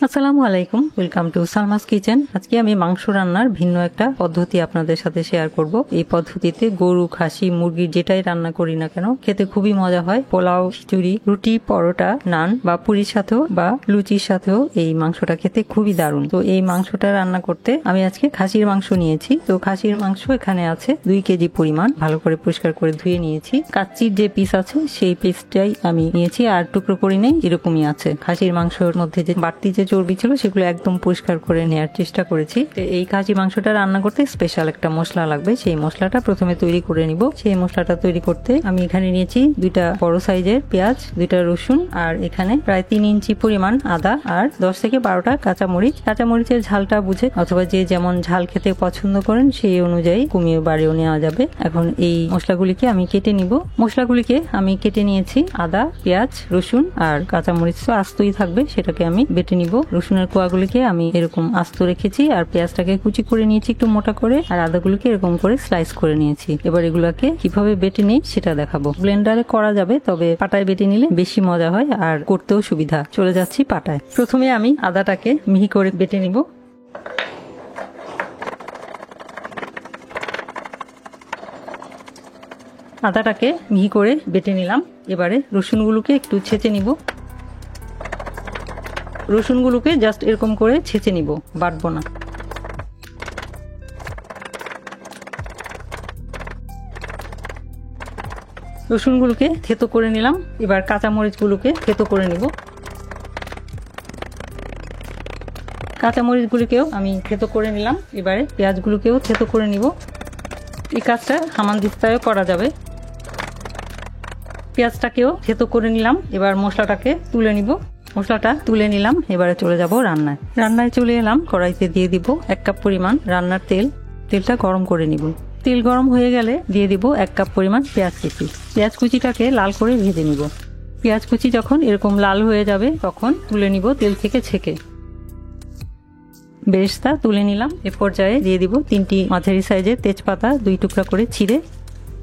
আসসালামু আলাইকুম, welcome to Salma's kitchen. আজকে আমি মাংস রান্নার ভিন্ন একটা পদ্ধতি আপনাদের সাথে শেয়ার করব। এই পদ্ধতিতে গরু, খাসি, মুরগি যেটাই রান্না করি না কেন খেতে খুবই মজা হয়। পোলাও, খিচুড়ি, রুটি, পরোটা, নান বা পুরির সাথেও বা লুচির সাথেও এই মাংসটা খেতে খুবই দারুণ। তো এই মাংসটা রান্না করতে আমি আজকে খাসির মাংস নিয়েছি। তো খাসির মাংস এখানে আছে 2 কেজি পরিমাণ, ভালো করে পরিষ্কার করে ধুয়ে নিয়েছি। কাচ্চির যে পিস আছে সেই পিসটাই আমি নিয়েছি, আর টুকরো করি নেই, এরকমই আছে। খাসির মাংসের মধ্যে যে বাড়তি যে চর্বি ছিল সেগুলো একদম পরিষ্কার করে নেওয়ার চেষ্টা করেছি। এই খাসি মাংসটা রান্না করতে স্পেশাল একটা মশলা লাগবে, সেই মশলাটা প্রথমে তৈরি করে নিব। সেই মশলাটা তৈরি করতে আমি এখানে নিয়েছি 2টা বড় সাইজের পেঁয়াজ, 2টা রসুন, আর এখানে প্রায় 3 ইঞ্চি পরিমাণ আদা, আর 10 থেকে 12টা কাঁচামরিচ। কাঁচামরিচের ঝালটা বুঝে অথবা যে যেমন ঝাল খেতে পছন্দ করেন সেই অনুযায়ী কমিয়ে বাড়িয়েও নেওয়া যাবে। এখন এই মশলাগুলিকে আমি কেটে নিব। মশলাগুলিকে আমি কেটে নিয়েছি, আদা, পেঁয়াজ, রসুন আর কাঁচামরিচ তো আস্তই থাকবে, সেটাকে আমি বেটে নিব। রসুনের কোয়াগুলিকে আমি এরকম আস্ত রেখেছি, আর পেঁয়াজটাকে কুচি করে নিয়েছি একটু মোটা করে, আর আদাগুলোকে এরকম করে স্লাইস করে নিয়েছি। এবার এগুলাকে কিভাবে বেটে নিই সেটা দেখাবো। ব্লেন্ডারে করা যাবে, তবে পাটায় বেটে নিলে বেশি মজা হয় আর করতেও সুবিধা। চলে যাচ্ছি পাটায়। প্রথমে আমি আদাটাকে মিহি করে বেটে নিব। আদাটাকে মিহি করে বেটে নিলাম। এবারে রসুনগুলোকে একটু ছেঁচে নিব। রসুনগুলোকে জাস্ট এরকম করে ছেঁচে নিব, বাটবো না। রসুনগুলোকে থেতো করে নিলাম। এবার কাঁচামরিচগুলোকে থেতো করে নিব। কাঁচামরিচগুলোকেও আমি থেতো করে নিলাম। এবারে পেঁয়াজগুলোকেও থেতো করে নিব। এই কাজটা হামানদিস্তায় করা যাবে। পেঁয়াজটাকেও থেতো করে নিলাম। এবার মশলাটাকে তুলে নিব। মশলাটা তুলে নিলাম। এবারে চলে যাব রান্নায়। রান্নায় চলে এলাম। কড়াইতে দিয়ে দিব 1 কাপ পরিমাণ রান্নার তেল। তেলটা গরম করে নিব। তেল গরম হয়ে গেলে দিয়ে দিব 1 কাপ পরিমাণ পেঁয়াজ কুচি। পেঁয়াজ কুচিটাকে লাল করে ভেজে নিব। পেঁয়াজ কুচি যখন এরকম লাল হয়ে যাবে তখন তুলে নিব তেল থেকে ছেঁকে। বেরেস্তা তুলে নিলাম। এ পর্যায়ে দিয়ে দিব 3টি মাঝারি সাইজের তেজপাতা 2 টুকরা করে ছিঁড়ে,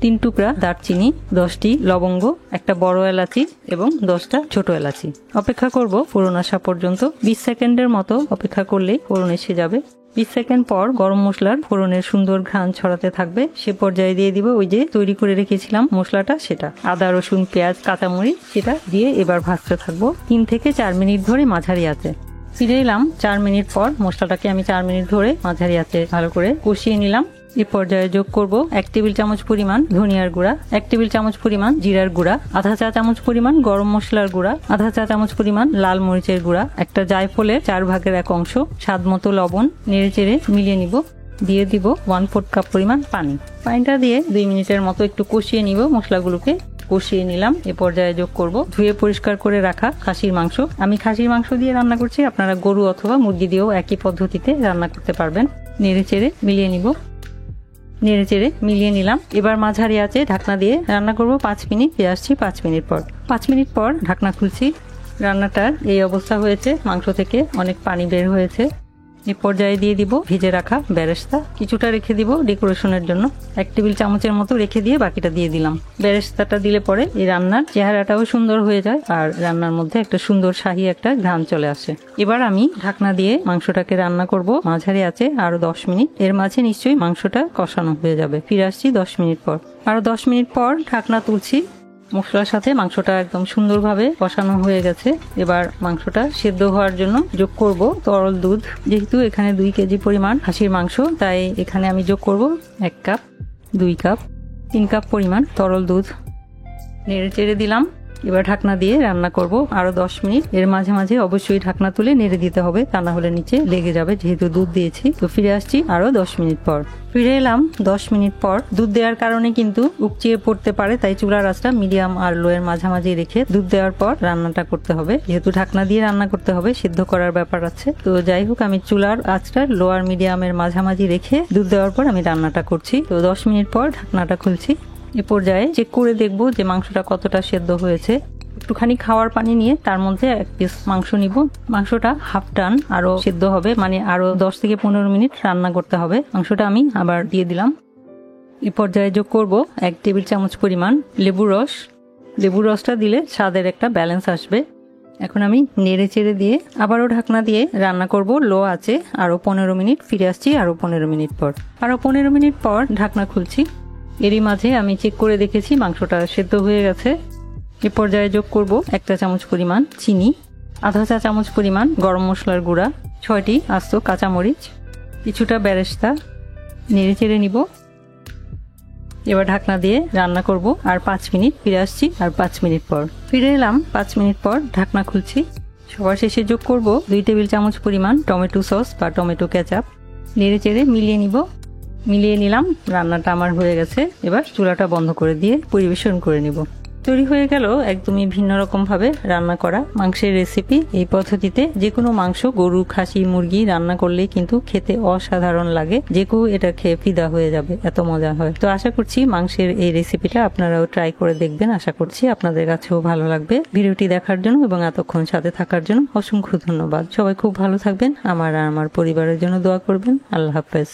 3 টুকরা দারচিনি, 10টি লবঙ্গ, একটা বড় এলাচি এবং 10টা ছোট এলাচি। অপেক্ষা করব ফোড়ন আসা পর্যন্ত। 20 সেকেন্ডের মতো অপেক্ষা করলেই ফোড়ন এসে যাবে। 20 সেকেন্ড পর গরম মশলার ফোড়নের সুন্দর ঘ্রাণ ছড়াতে থাকবে। সে পর্যায়ে দিয়ে দিব ওই যে তৈরি করে রেখেছিলাম মশলাটা, সেটা আদা, রসুন, পেঁয়াজ, কাঁচামরিচ, সেটা দিয়ে এবার ভাজতে থাকবো 3 থেকে 4 মিনিট ধরে মাঝারি আঁচে। ফিরে এলাম 4 মিনিট পর। মশলাটাকে আমি 4 মিনিট ধরে মাঝারি আঁচে ভালো করে কষিয়ে নিলাম। এই পর্যায়ে যোগ করব 1 টেবিল চামচ পরিমাণ ধনিয়ার গুঁড়া, 1 টেবিল চামচ পরিমাণ জিরার গুঁড়া, আধা চা চামচ পরিমাণ গরম মশলার গুঁড়া, আধা চা চামচ পরিমাণ লাল মরিচের গুঁড়া, একটা জায়ফলের 4 ভাগের 1 অংশ, স্বাদ মতো লবণ। নেড়েচেড়ে মিলিয়ে নিব। দিয়ে দিব 1/4 কাপ পরিমাণ পানি। পানিটা দিয়ে 2 মিনিটের মতো একটু কষিয়ে নিব। মশলাগুলোকে কষিয়ে নিলাম। এ পর্যায়ে যোগ করব ধুয়ে পরিষ্কার করে রাখা খাসির মাংস। আমি খাসির মাংস দিয়ে রান্না করছি, আপনারা গরু অথবা মুরগি দিয়েও একই পদ্ধতিতে রান্না করতে পারবেন। নেড়েচেড়ে মিলিয়ে নিব। নেড়েচেড়ে মিলিয়ে নিলাম। এবার মাঝারি আঁচে ঢাকনা দিয়ে রান্না করব 5 মিনিট। ফিরে আসছি 5 মিনিট পর। 5 মিনিট পর ঢাকনা খুলছি। রান্নাটার এই অবস্থা হয়েছে, মাংস থেকে অনেক পানি বের হয়েছে। এই পর্যায়ে দিয়ে দিব ভেজে রাখা বেরেস্তা। কিছুটা রেখে দিব ডেকোরেশনের জন্য, 1 টেবিল চামচের মতো রেখে দিয়ে বাকিটা দিয়ে দিলাম। বেরেস্তাটা দিলে পরে এই রান্নার চেহারাটাও সুন্দর হয়ে যায়, আর রান্নার মধ্যে একটা সুন্দর শাহী একটা ঘ্রাণ চলে আসে। এবার আমি ঢাকনা দিয়ে মাংসটাকে রান্না করব মাঝারি আঁচে আরো 10 মিনিট। এর মাঝে নিশ্চয়ই মাংসটা কষানো হয়ে যাবে। ফিরে আসছি 10 মিনিট পর। আরো 10 মিনিট পর ঢাকনা তুলছি। মশলার সাথে মাংসটা একদম সুন্দরভাবে কষানো হয়ে গেছে। এবার মাংসটা সেদ্ধ হওয়ার জন্য যোগ করব তরল দুধ। যেহেতু এখানে 2 কেজি পরিমাণ খাসির মাংস, তাই এখানে আমি যোগ করব 1 কাপ, 2 কাপ, 3 কাপ পরিমাণ তরল দুধ। নেড়ে চেড়ে দিলাম। এবার ঢাকনা দিয়ে রান্না করব আরো 10 মিনিট। এর মাঝে মাঝে অবশ্যই ঢাকনা তুলে নেড়ে দিতে হবে, তা না হলে নিচে লেগে যাবে, যেহেতু দুধ দিয়েছি। তো ফিরে আসছি আরো 10 মিনিট পর। ফিরে এলাম 10 মিনিট পর। দুধ দেওয়ার কারণে কিন্তু উপচিয়ে পড়তে পারে, তাই চুলার আঁচটা মিডিয়াম আর লো এর মাঝামাঝি রেখে দুধ দেওয়ার পর রান্নাটা করতে হবে। যেহেতু ঢাকনা দিয়ে রান্না করতে হবে, সিদ্ধ করার ব্যাপার আছে। তো যাই হোক, আমি চুলার আঁচটা লো আর মিডিয়ামের মাঝামাঝি রেখে দুধ দেওয়ার পর আমি রান্নাটা করছি। তো 10 মিনিট পর ঢাকনাটা খুলছি। এ পর্যায়ে চেক করে দেখব যে মাংসটা কতটা সেদ্ধ হয়েছে। একটুখানি খাওয়ার পানি নিয়ে তার মধ্যে 1 পিস মাংস নিব। মাংসটা হাফ ডান, আরো সেদ্ধ হবে, মানে আরো 10 থেকে 15 মিনিট রান্না করতে হবে। মাংসটা আমি আবার দিয়ে দিলাম। এই পর্যায়ে যোগ করব 1 টেবিল চামচ পরিমাণ লেবুর রস। লেবুর রসটা দিলে স্বাদের একটা ব্যালেন্স আসবে। এখন আমি নেড়ে চেড়ে দিয়ে আবারও ঢাকনা দিয়ে রান্না করব লো আঁচে আরো 15 মিনিট। ফিরে আসছি আরো 15 মিনিট পর। আরো 15 মিনিট পর ঢাকনা খুলছি। এরই মাঝে আমি চেক করে দেখেছি মাংসটা সেদ্ধ হয়ে গেছে। এ পর্যায়ে যোগ করব 1 চা চামচ পরিমাণ চিনি, আধা চা চামচ পরিমাণ গরম মশলার গুঁড়া, 6টি আস্ত কাঁচামরিচ, কিছুটা বেরেস্তা। নেড়ে চেড়ে নিব। এবার ঢাকনা দিয়ে রান্না করব আর 5 মিনিট। ফিরে আসছি আর 5 মিনিট পর। ফিরে এলাম 5 মিনিট পর। ঢাকনা খুলছি। সবার শেষে যোগ করব 2 টেবিল চামচ পরিমাণ টমেটো সস বা টমেটো কেচাপ। নেড়ে চেড়ে মিলিয়ে নিব। মিলিয়ে নিলাম। রান্নাটা আমার হয়ে গেছে। এবার চুলাটা বন্ধ করে দিয়ে পরিবেশন করে নিব। তৈরি হয়ে গেল একদমই ভিন্ন রকম ভাবে রান্না করা মাংসের রেসিপি। এই পদ্ধতিতে যে কোনো মাংস, গরু, খাসি, মুরগি রান্না করলেই কিন্তু খেতে অসাধারণ লাগে। যে কেউ এটা খেয়ে ফিদা হয়ে যাবে, এত মজা হয়। তো আশা করছি মাংসের এই রেসিপিটা আপনারাও ট্রাই করে দেখবেন। আশা করছি আপনাদের কাছেও ভালো লাগবে। ভিডিওটি দেখার জন্য এবং এতক্ষণ সাথে থাকার জন্য অসংখ্য ধন্যবাদ। সবাই খুব ভালো থাকবেন। আমার আর আমার পরিবারের জন্য দোয়া করবেন। আল্লাহ হাফেজ।